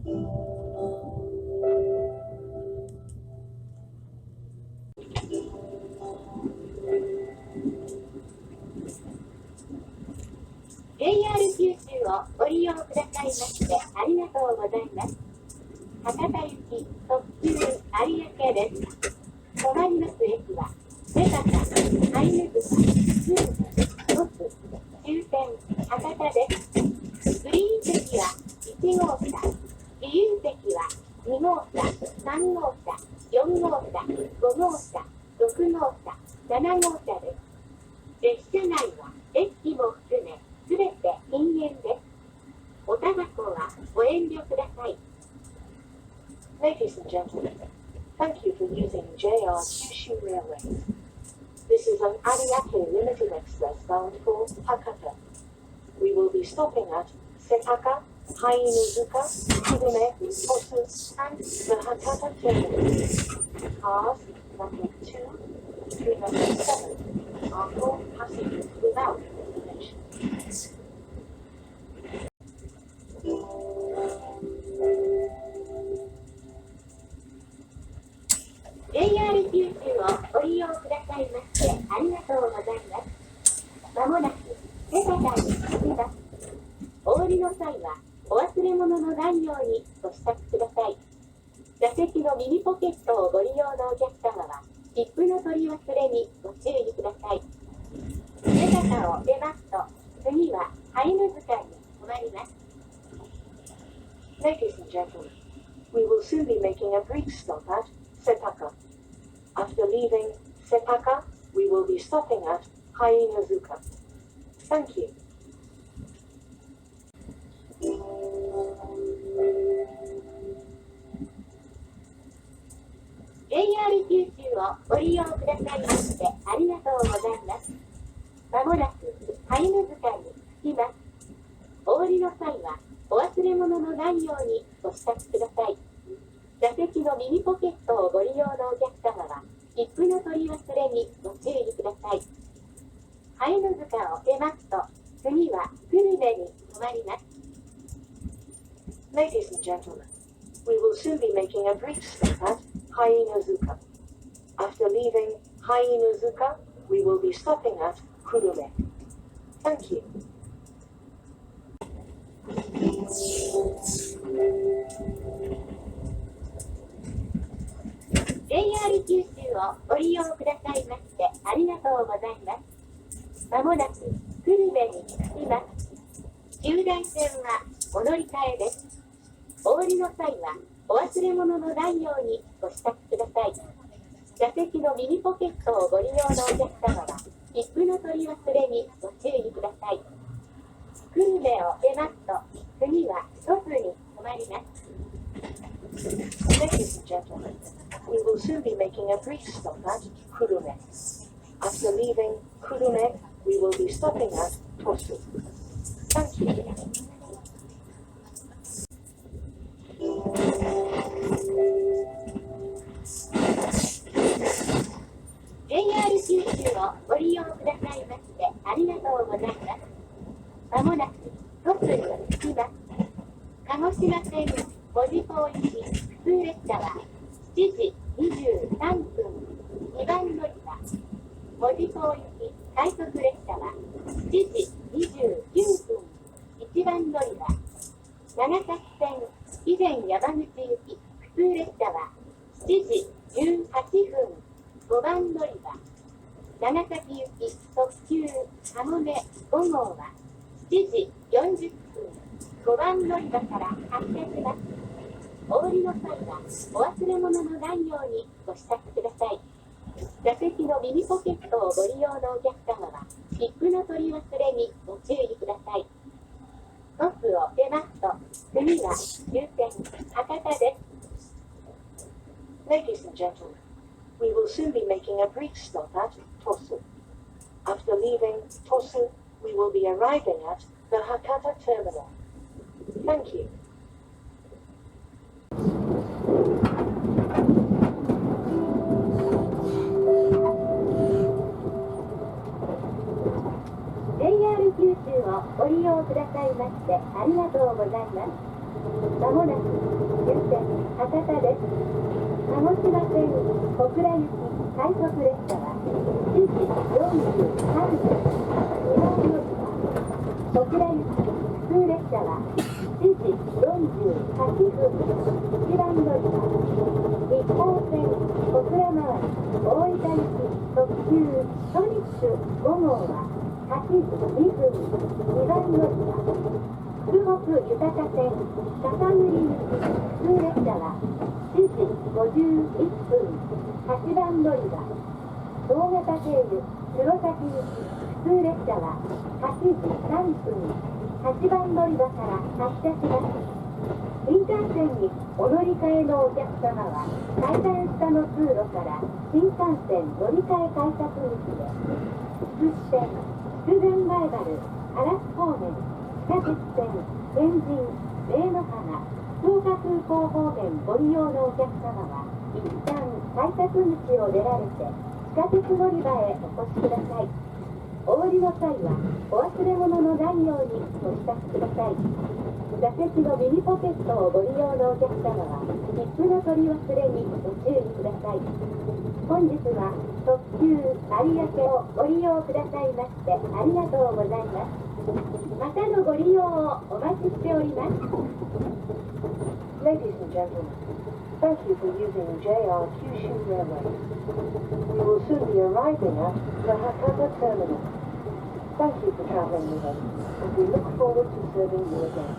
JR 九州をご利用くださいましてありがとうございます。博多行き特急有明です。止まります駅は瀬高、ハイヌ塚、鶴見、鳥栖、終点博多です。グリーン席は1号車、自由席は2号車、3号車、4号車、5号車、6号車、7号車です。列車内は駅機も含めすべて禁煙です。おタバコはご遠慮ください。Ladies and gentlemen, thank you for using JR Kyushu Railways. This is an Ariake Limited Express bound for Hakata. We will be stopping at Setaka, Hainuzuka, Kurume, Tosu, and the Hakata terminal. Cars number 2 through number 7 are for passengers without information. JR 九州をご利用くださいましてありがとうございます。まもなく瀬高に着きます。お降りの際はお忘れ物のないようにご支度ください。座席の右ポケットをご利用のお客様は切符の取り忘れにご注意ください。瀬高を出ますと次はハイヌ塚に止まります。Ladies and gentlemen, we will soon be making a brief stop at Setaka. After leaving Setaka, we will be stopping at Hainuzuka. Thank you. JR 九州をご利用くださいましてありがとうございます。まもなくハイヌ塚に着きます。お降りの際はお忘れ物のないようにご支度ください。座席の右ポケットをご利用のお客様は切符の取り忘れにご注意ください。ハイヌ塚を出ますと次は久留米に止まります。Ladies and gentlemen, we will soon be making a brief stop at Hainuzuka. After leaving Hainuzuka, we will be stopping at Kurume. Thank you. JR 九州をご利用くださいましてありがとうございます。まもなく久留米に着きます。従来線はお乗り換えです。お降りの際はお忘れ物のないようにご支度ください。座席の右ポケットをご利用のお客様は切符の取り忘れにご注意ください。久留米を出ますと次は鳥栖に止まります。Ladies and gentlemen, we will soon be making a brief stop at Kurume. After leaving Kurume, we will be stopping at Tosu. Thank you. JR 九州をご利用くださいましてありがとうございます。まもなく鳥栖に着きます。鹿児島線門司港行き普通列車は7時23分2番乗り場。門司港行き快速列車は7時29分1番乗り場。長崎線肥前山口行き普通列車は7時18分5番乗り場。長崎行き特急かもめ5号は7時40分5番乗り場から発車します。お降りの際はお忘れ物のないようにご支度ください。座席の右ポケットをご利用のお客様は切符の取り忘れにご注意ください。鳥栖を出ますと次は終点博多です。Ladies and gentlemen, we will soon be making a brief stop at Tosu. After leaving Tosu, we will be arriving at the Hakata terminal. Thank you. JR 九州をご利用くださいましてありがとうございます。まもなく終点博多です。鹿児島線小倉行き快速列車は7時43分、2番乗り場。小倉行き普通列車は7時48分、1番乗り場。日光線小倉回り大分行き特急ソニック5号は8時2分、2番乗り場。福北豊田線篠栗行き普通列車は7時51分、8番乗り場。大型経由黒崎行き普通列車は8時3分、8番乗り場から発車します。新幹線にお乗り換えのお客様は階段下の通路から新幹線乗り換え改札口で、福知線筑前前原嵐方面地下鉄線天神明の浜福岡空港方面ご利用のお客様は一旦改札口を出られて地下鉄乗り場へお越しください。お降りの際はお忘れ物のないようにお支度ください。座席の右ポケットをご利用のお客様は切符の取り忘れにご注意ください。本日は特急有明をご利用くださいましてありがとうございます。またのご利用をお待ちしております。 Ladies and gentlemen, thank you for using JR Kyushu Railway. We will soon be arriving at the Hakata Terminal. Thank you for traveling with us, and we look forward to serving you again.